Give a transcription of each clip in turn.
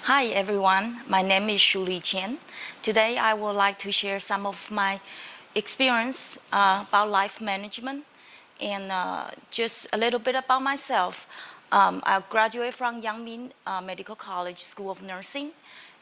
Hi everyone, my name is淑丽Chen. Today I would like to share some of my experience about life management and just a little bit about myself. I graduated from Yangmin Medical College School of Nursing,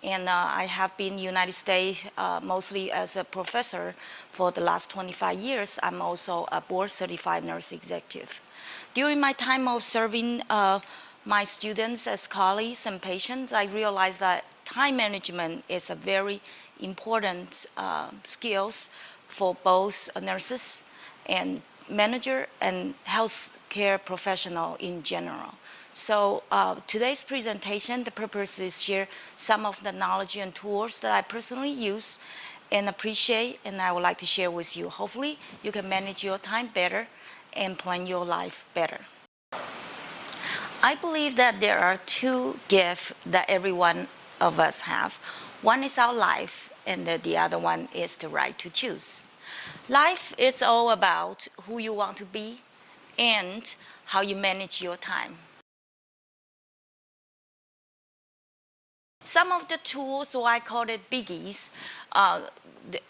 and I have been in the United States mostly as a professor for the last 25 years. I'm also a board certified nurse executive. During my time of serving my students as colleagues and patients, I realized that time management is a very important skills for both nurses and manager and healthcare professional in general. So today's presentation, the purpose is share some of the knowledge and tools that I personally use and appreciate, and I would like to share with you. Hopefully, you can manage your time better and plan your life better. I believe that there are two gifts that every one of us have. One is our life, and the other one is the right to choose. Life is all about who you want to be and how you manage your time. Some of the tools, or I call it biggies,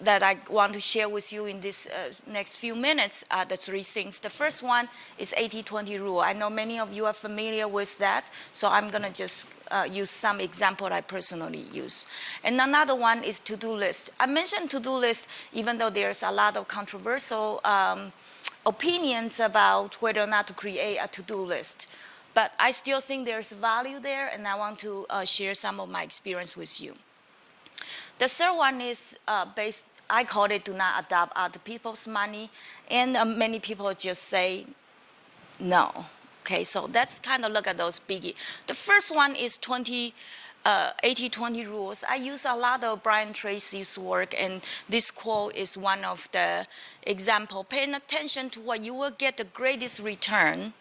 that I want to share with you in this next few minutes are the three things. The first one is 80-20 rule. I know many of you are familiar with that, so I'm going to just use some example I personally use. And another one is to-do list. I mentioned to-do list even though there's a lot of controversial opinions about whether or not to create a to-do list. But I still think there's value there, and I want to share some of my experience with you. The third one is I call it do not adopt other people's money, and many people just say no. Okay, so let's kind of look at those biggie. The first one is 80-20 rules. I use a lot of Brian Tracy's work, and this quote is one of the example. Paying attention to what you will get the greatest return,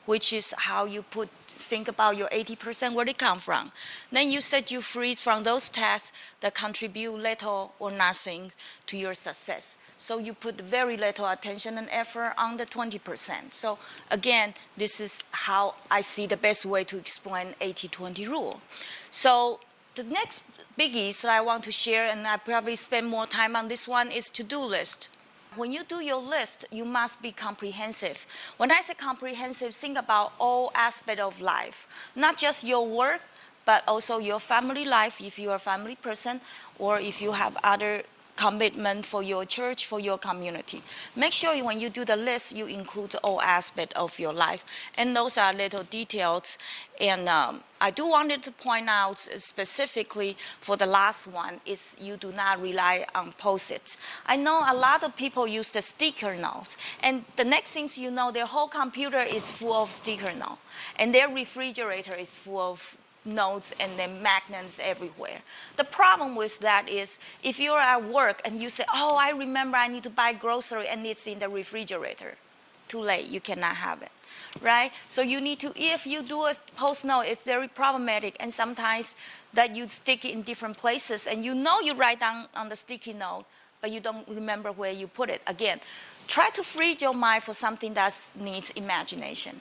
which is how you think about your 80%, where they come from. Then you set you free from those tasks that contribute little or nothing to your success. So you put very little attention and effort on the 20%. So again, this is how I see the best way to explain 80-20 rule. So the next biggies that I want to share, and I probably spend more time on this one, is to-do list. When you do your list, you must be comprehensive. When I say comprehensive, think about all aspects of life, not just your work, but also your family life, if you're a family person, or if you have other commitment for your church, for your community. Make sure when you do the list, you include all aspects of your life. And those are little details. And I do wanted to point out specifically for the last one is you do not rely on Post-its. I know a lot of people use the sticker notes. And the next things you know, their whole computer is full of sticker notes. And their refrigerator is full of notes and then magnets everywhere. The problem with that is if you're at work and you say, oh, I remember I need to buy grocery and it's in the refrigerator. Too late, you cannot have it, right? So you need to, if you do a post note, it's very problematic, and sometimes that you stick it in different places and you know you write down on the sticky note, but you don't remember where you put it. Again, try to free your mind for something that needs imagination.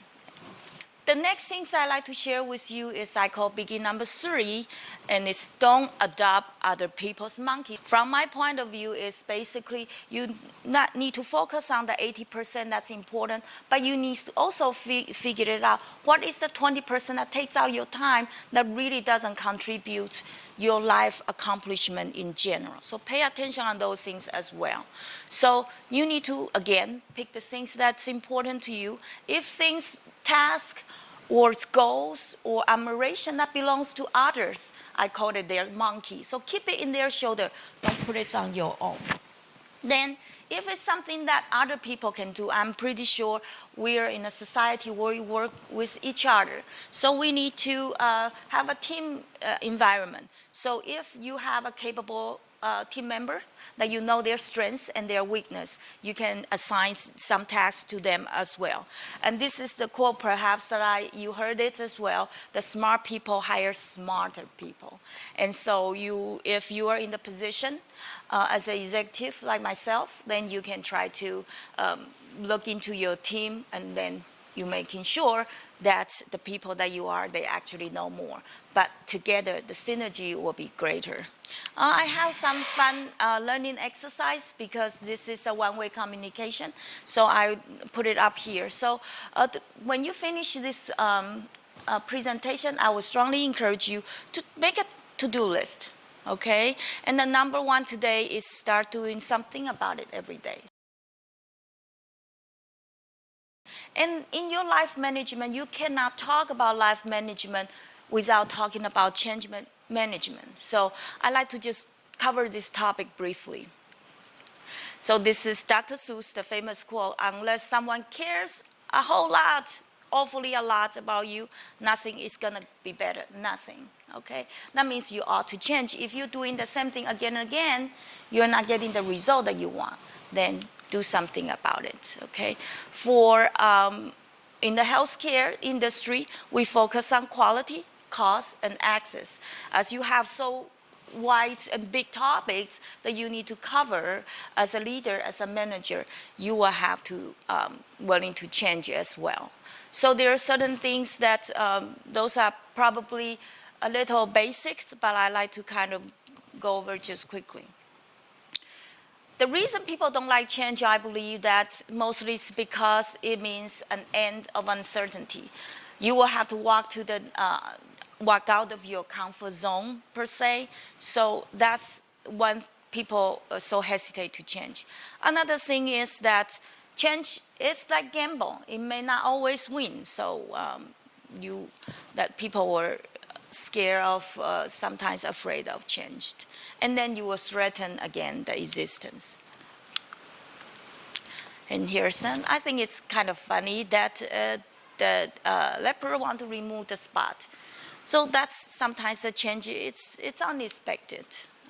The next things I like to share with you is I call biggie number 3, and it's don't adopt other people's monkey. From my point of view, is basically you not need to focus on the 80% that's important, but you need to also figure it out. What is the 20% that takes out your time that really doesn't contribute your life accomplishment in general? So pay attention on those things as well. So you need to, again, pick the things that's important to you. If things, task, or goals or admiration that belongs to others, I call it their monkey. So keep it in their shoulder. Don't put it on your own. Then if it's something that other people can do, I'm pretty sure we're in a society where we work with each other. So we need to have a team environment. So if you have a capable team member that you know their strengths and their weakness, you can assign some tasks to them as well. And this is the quote perhaps that you heard it as well, the smart people hire smarter people. And so if you are in the position as an executive like myself, then you can try to look into your team and then you're making sure that the people that you are, they actually know more. But together, the synergy will be greater. I have some fun learning exercise because this is a one-way communication. So I put it up here. So when you finish this presentation, I would strongly encourage you to make a to-do list, okay? And the number one today is start doing something about it every day. And in your life management, you cannot talk about life management without talking about change management. So I like to just cover this topic briefly. So this is Dr. Seuss, the famous quote, unless someone cares a whole lot, awfully a lot about you, nothing is gonna be better, nothing, okay? That means you ought to change. If you're doing the same thing again and again, you're not getting the result that you want, then do something about it, okay? For in the healthcare industry, we focus on quality, cost, and access. As you have so wide and big topics that you need to cover as a leader, as a manager, you will have to willing to change as well. So there are certain things that those are probably a little basics, but I like to kind of go over just quickly. The reason people don't like change, I believe that mostly is because it means an end of uncertainty. You will have to walk out of your comfort zone per se. So that's when people so hesitate to change. Another thing is that change is like gamble. It may not always win. So that people were scared of, sometimes afraid of change. And then you will threaten again the existence. And here's I think it's kind of funny that the leper want to remove the spot. So that's sometimes the change, it's unexpected,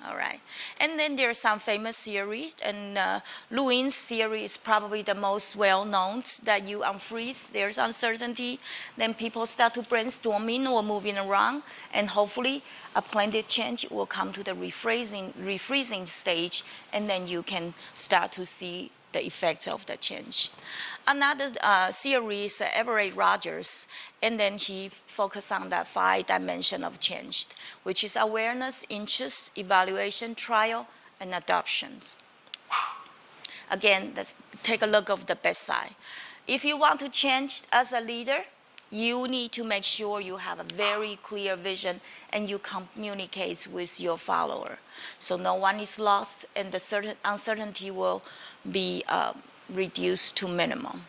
all right? And then there are some famous theories, and Lewin's theory is probably the most well-known, that you unfreeze, there's uncertainty, then people start to brainstorming or moving around, and hopefully a planned change will come to the refreezing stage, and then you can start to see the effects of the change. Another theory is Everett Rogers, and then he focused on that 5 dimensions of change, which is awareness, interest, evaluation, trial, and adoptions. Again, let's take a look of the best side. If you want to change as a leader, you need to make sure you have a very clear vision and you communicate with your follower. So no one is lost and the uncertainty will be reduced to minimum.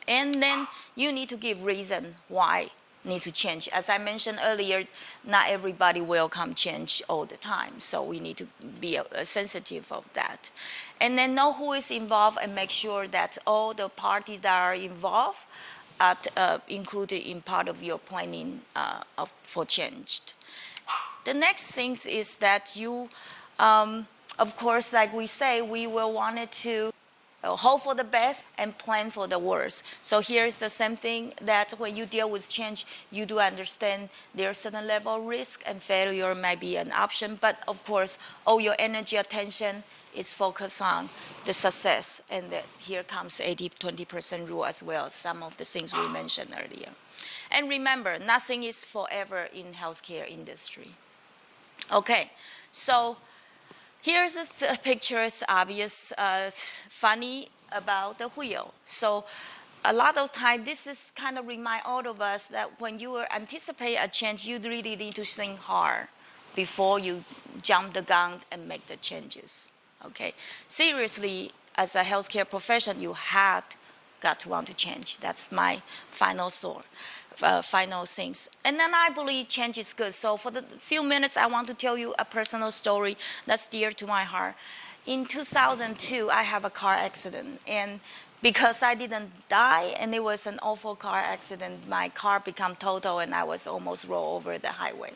And then you need to give reason why need to change. As I mentioned earlier, not everybody welcome change all the time. So we need to be sensitive of that. And then know who is involved and make sure that all the parties that are involved included in part of your planning for change. The next thing is that you, of course, like we say, we will want it to hope for the best and plan for the worst. So here's the same thing, that when you deal with change, you do understand there's a certain level of risk and failure might be an option, but of course, all your energy, attention is focused on the success, and here comes 80-20% rule as well, some of the things we mentioned earlier. And remember, nothing is forever in healthcare industry. Okay, so here's a picture. It's obvious, funny about the wheel. So a lot of time, this is kind of remind all of us that when you anticipate a change, you really need to think hard before you jump the gun and make the changes. Okay, seriously, as a healthcare profession, you had got to want to change. That's my final thought, final things. And then I believe change is good. So for the few minutes, I want to tell you a personal story that's dear to my heart. In 2002, I have a car accident, and because I didn't die, and it was an awful car accident, my car became total, and I was almost rolled over the highway.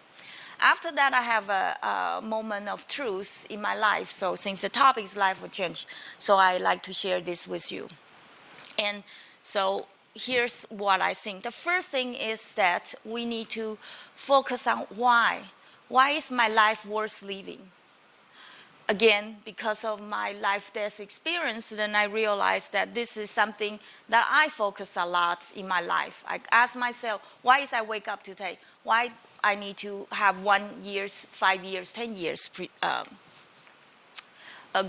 After that, I have a moment of truth in my life. So since the topic is life will change, so I like to share this with you. And so here's what I think. The first thing is that we need to focus on why. Why is my life worth living? again, because of my life-death experience, then I realized that this is something that I focus a lot in my life. I ask myself, why is I wake up today? Why I need to have 1 year, 5 years, 10 years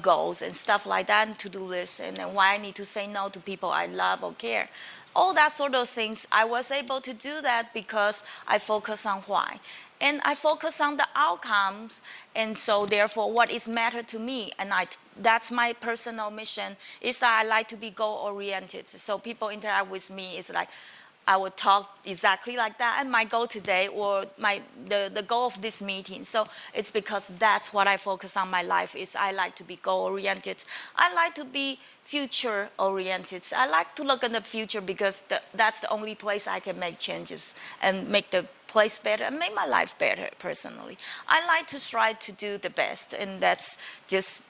goals and stuff like that, and to-do lists, and then why I need to say no to people I love or care. All that sort of things, I was able to do that because I focus on why. And I focus on the outcomes, and so therefore what is matter to me, and that's my personal mission, is that I like to be goal-oriented. So people interact with me, is like, I would talk exactly like that, and my goal today, or the goal of this meeting. So it's because that's what I focus on my life, is I like to be goal-oriented. I like to be future-oriented. I like to look in the future because that's the only place I can make changes and make the place better and make my life better personally. I like to strive to do the best, and that's just,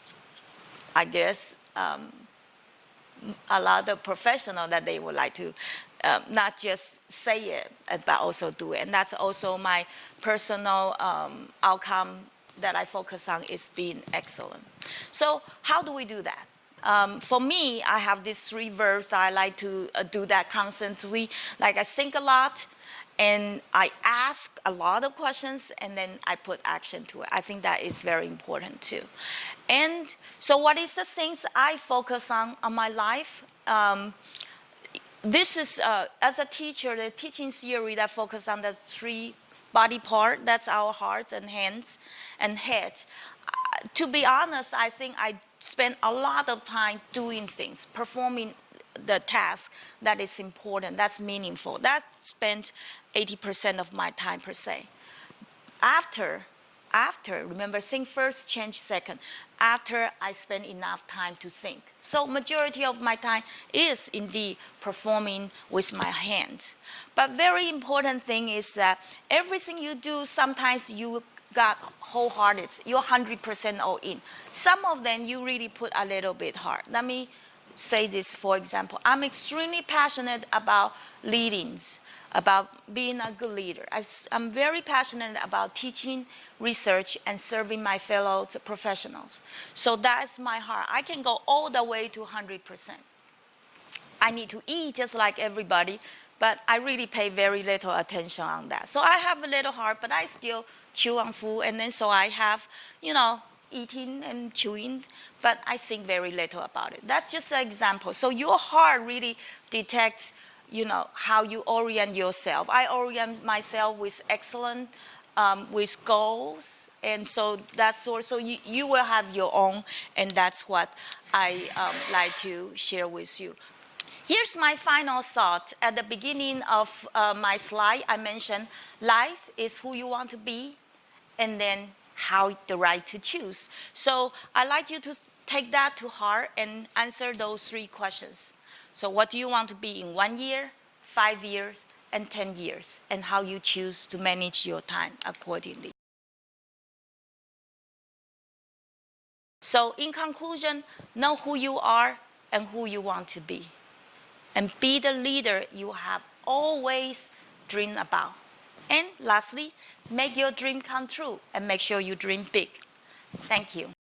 I guess, a lot of professionals that they would like to not just say it, but also do it. And that's also my personal outcome that I focus on, is being excellent. So how do we do that? For me, I have these 3 verbs that I like to do that constantly. Like I think a lot, and I ask a lot of questions, and then I put action to it. I think that is very important too. And so what is the things I focus on my life? This is, as a teacher, the teaching theory that focuses on the 3 body part, that's our hearts and hands and head. To be honest, I think I spend a lot of time doing things, performing the task that is important, that's meaningful. That spent 80% of my time per se. After, remember, think first, change second. After I spend enough time to think. So majority of my time is indeed performing with my hands. But very important thing is that everything you do, sometimes you got wholehearted, you're 100% all in. Some of them you really put a little bit hard. Let me say this, for example. I'm extremely passionate about leadings, about being a good leader. I'm very passionate about teaching, research, and serving my fellow professionals. So that's my heart. I can go all the way to 100%. I need to eat just like everybody, but I really pay very little attention on that. So I have a little heart, but I still chew on food, and then so I have, eating and chewing, but I think very little about it. That's just an example. So your heart really detects, how you orient yourself. I orient myself with excellence, with goals, and so that's so you will have your own, and that's what I like to share with you. Here's my final thought. At the beginning of my slide, I mentioned life is who you want to be, and then how the right to choose. So I'd like you to take that to heart and answer those 3 questions. So what do you want to be in 1 year, 5 years, and 10 years, and how you choose to manage your time accordingly. So in conclusion, know who you are and who you want to be, and be the leader you have always dreamed about. And lastly, make your dream come true and make sure you dream big. Thank you.